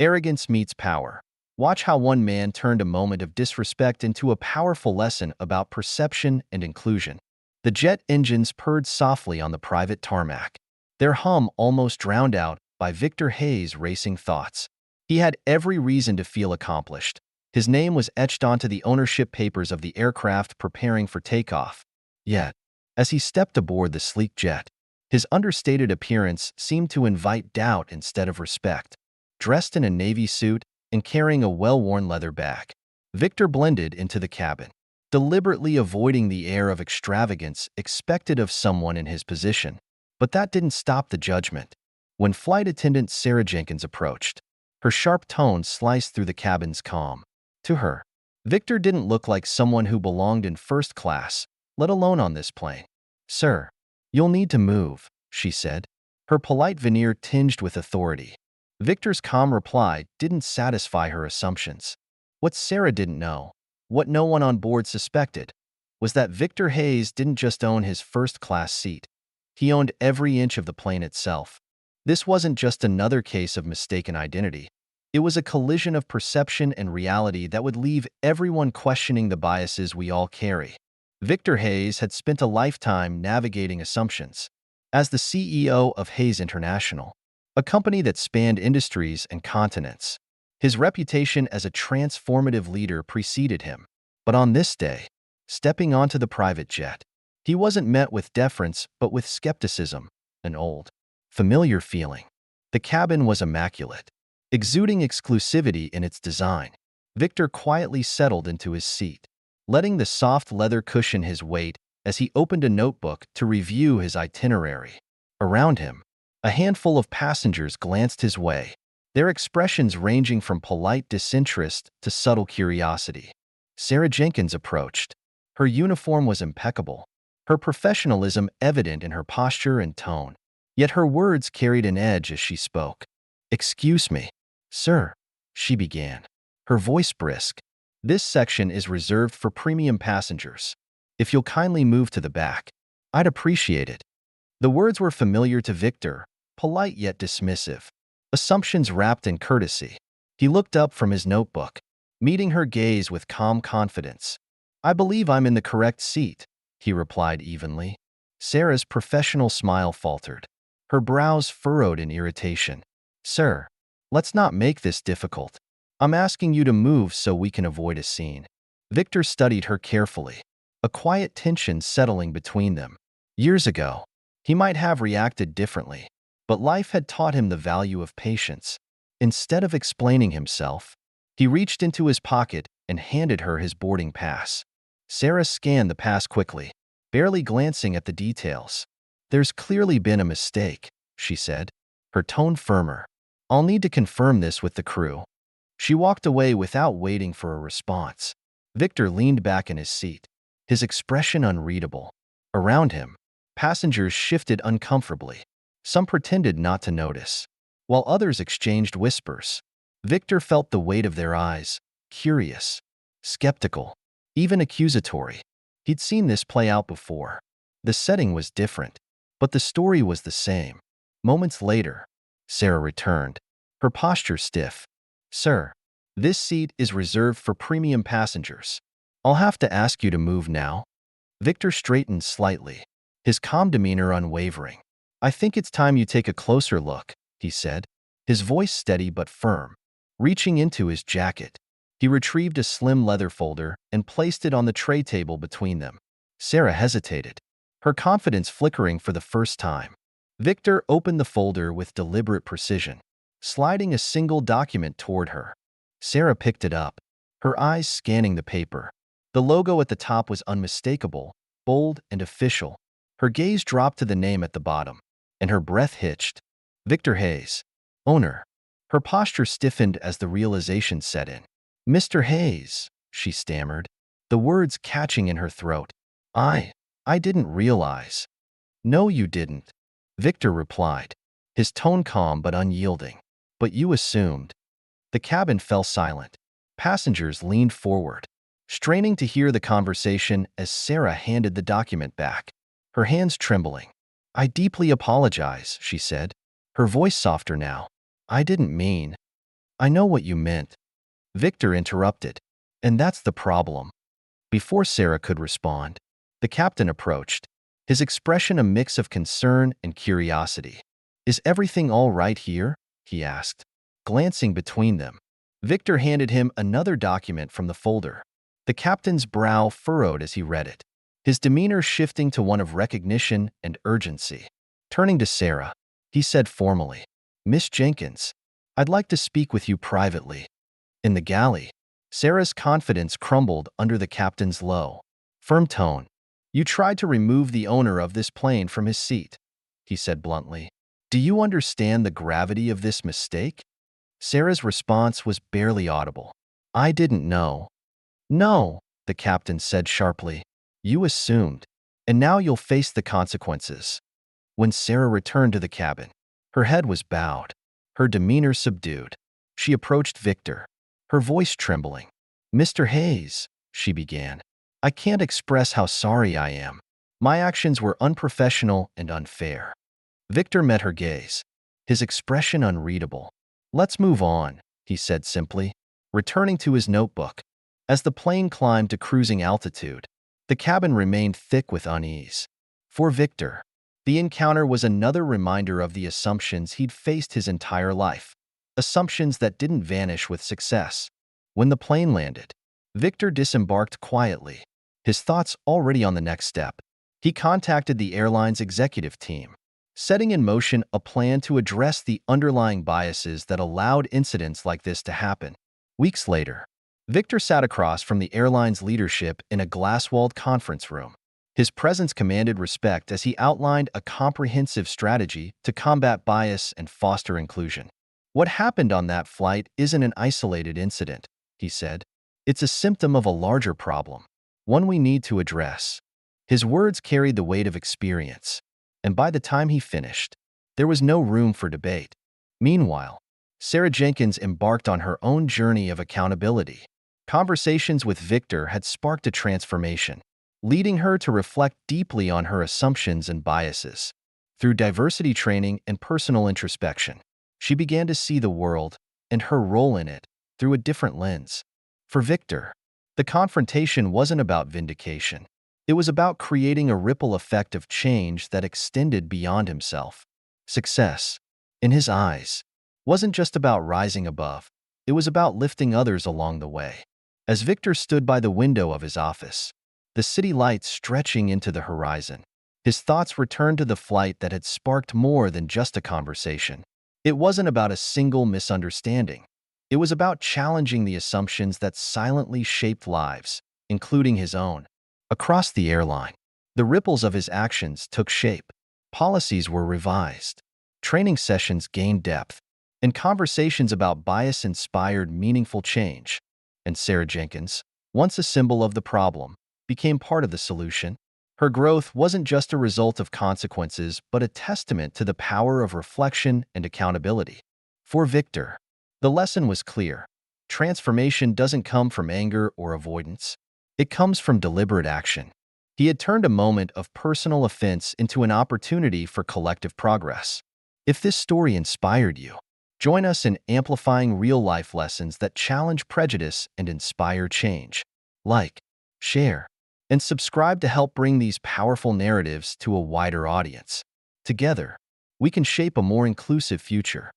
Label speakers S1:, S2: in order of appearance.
S1: Arrogance meets power. Watch how one man turned a moment of disrespect into a powerful lesson about perception and inclusion. The jet engines purred softly on the private tarmac, their hum almost drowned out by Victor Hayes' racing thoughts. He had every reason to feel accomplished. His name was etched onto the ownership papers of the aircraft preparing for takeoff. Yet, as he stepped aboard the sleek jet, his understated appearance seemed to invite doubt instead of respect. Dressed in a navy suit and carrying a well-worn leather bag, Victor blended into the cabin, deliberately avoiding the air of extravagance expected of someone in his position. But that didn't stop the judgment. When flight attendant Sarah Jenkins approached, her sharp tone sliced through the cabin's calm. To her, Victor didn't look like someone who belonged in first class, let alone on this plane. "Sir, you'll need to move," she said, her polite veneer tinged with authority. Victor's calm reply didn't satisfy her assumptions. What Sarah didn't know, what no one on board suspected, was that Victor Hayes didn't just own his first-class seat. He owned every inch of the plane itself. This wasn't just another case of mistaken identity. It was a collision of perception and reality that would leave everyone questioning the biases we all carry. Victor Hayes had spent a lifetime navigating assumptions. As the CEO of Hayes International, a company that spanned industries and continents, his reputation as a transformative leader preceded him. But on this day, stepping onto the private jet, he wasn't met with deference but with skepticism, an old, familiar feeling. The cabin was immaculate, exuding exclusivity in its design. Victor quietly settled into his seat, letting the soft leather cushion his weight as he opened a notebook to review his itinerary. Around him, a handful of passengers glanced his way, their expressions ranging from polite disinterest to subtle curiosity. Sarah Jenkins approached. Her uniform was impeccable, her professionalism evident in her posture and tone. Yet her words carried an edge as she spoke. "Excuse me, sir," she began, her voice brisk. "This section is reserved for premium passengers. If you'll kindly move to the back, I'd appreciate it." The words were familiar to Victor, polite yet dismissive, assumptions wrapped in courtesy. He looked up from his notebook, meeting her gaze with calm confidence. "I believe I'm in the correct seat," he replied evenly. Sarah's professional smile faltered, her brows furrowed in irritation. "Sir, let's not make this difficult. I'm asking you to move so we can avoid a scene." Victor studied her carefully, a quiet tension settling between them. Years ago, he might have reacted differently, but life had taught him the value of patience. Instead of explaining himself, he reached into his pocket and handed her his boarding pass. Sarah scanned the pass quickly, barely glancing at the details. "There's clearly been a mistake," she said, her tone firmer. "I'll need to confirm this with the crew." She walked away without waiting for a response. Victor leaned back in his seat, his expression unreadable. Around him, passengers shifted uncomfortably. Some pretended not to notice, while others exchanged whispers. Victor felt the weight of their eyes, curious, skeptical, even accusatory. He'd seen this play out before. The setting was different, but the story was the same. Moments later, Sarah returned, her posture stiff. "Sir, this seat is reserved for premium passengers. I'll have to ask you to move now." Victor straightened slightly, his calm demeanor unwavering. "I think it's time you take a closer look," he said, his voice steady but firm. Reaching into his jacket, he retrieved a slim leather folder and placed it on the tray table between them. Sarah hesitated, her confidence flickering for the first time. Victor opened the folder with deliberate precision, sliding a single document toward her. Sarah picked it up, her eyes scanning the paper. The logo at the top was unmistakable, bold and official. Her gaze dropped to the name at the bottom, and her breath hitched. Victor Hayes, owner. Her posture stiffened as the realization set in. "Mr. Hayes," she stammered, the words catching in her throat. I didn't realize." "No, you didn't," Victor replied, his tone calm but unyielding. "But you assumed." The cabin fell silent. Passengers leaned forward, straining to hear the conversation as Sarah handed the document back, her hands trembling. "I deeply apologize," she said, her voice softer now. "I didn't mean." I know what you meant. Victor interrupted. And that's the problem. Before Sarah could respond, the captain approached, his expression a mix of concern and curiosity. Is everything all right here? He asked, glancing between them. Victor handed him another document from the folder. The captain's brow furrowed as he read it, his demeanor shifting to one of recognition and urgency. Turning to Sarah, he said formally, Miss Jenkins, I'd like to speak with you privately. In the galley, Sarah's confidence crumbled under the captain's low, firm tone. You tried to remove the owner of this plane from his seat, he said bluntly. Do you understand the gravity of this mistake? Sarah's response was barely audible. I didn't know. No, the captain said sharply. You assumed, and now you'll face the consequences. When Sarah returned to the cabin, her head was bowed, her demeanor subdued. She approached Victor, her voice trembling. Mr. Hayes, she began, I can't express how sorry I am. My actions were unprofessional and unfair. Victor met her gaze, his expression unreadable. Let's move on, he said simply, returning to his notebook. As the plane climbed to cruising altitude, the cabin remained thick with unease. For Victor, the encounter was another reminder of the assumptions he'd faced his entire life, assumptions that didn't vanish with success. When the plane landed, Victor disembarked quietly, his thoughts already on the next step. He contacted the airline's executive team, setting in motion a plan to address the underlying biases that allowed incidents like this to happen. Weeks later, Victor sat across from the airline's leadership in a glass-walled conference room. His presence commanded respect as he outlined a comprehensive strategy to combat bias and foster inclusion. What happened on that flight isn't an isolated incident, he said. It's a symptom of a larger problem, one we need to address. His words carried the weight of experience, and by the time he finished, there was no room for debate. Meanwhile, Sarah Jenkins embarked on her own journey of accountability. Conversations with Victor had sparked a transformation, leading her to reflect deeply on her assumptions and biases. Through diversity training and personal introspection, she began to see the world and her role in it through a different lens. For Victor, the confrontation wasn't about vindication. It was about creating a ripple effect of change that extended beyond himself. Success, in his eyes, wasn't just about rising above. It was about lifting others along the way. As Victor stood by the window of his office, the city lights stretching into the horizon, his thoughts returned to the flight that had sparked more than just a conversation. It wasn't about a single misunderstanding. It was about challenging the assumptions that silently shaped lives, including his own. Across the airline, the ripples of his actions took shape. Policies were revised, training sessions gained depth, and conversations about bias inspired meaningful change. And Sarah Jenkins, once a symbol of the problem, became part of the solution. Her growth wasn't just a result of consequences, but a testament to the power of reflection and accountability. For Victor, the lesson was clear. Transformation doesn't come from anger or avoidance. It comes from deliberate action. He had turned a moment of personal offense into an opportunity for collective progress. If this story inspired you, join us in amplifying real-life lessons that challenge prejudice and inspire change. Like, share, and subscribe to help bring these powerful narratives to a wider audience. Together, we can shape a more inclusive future.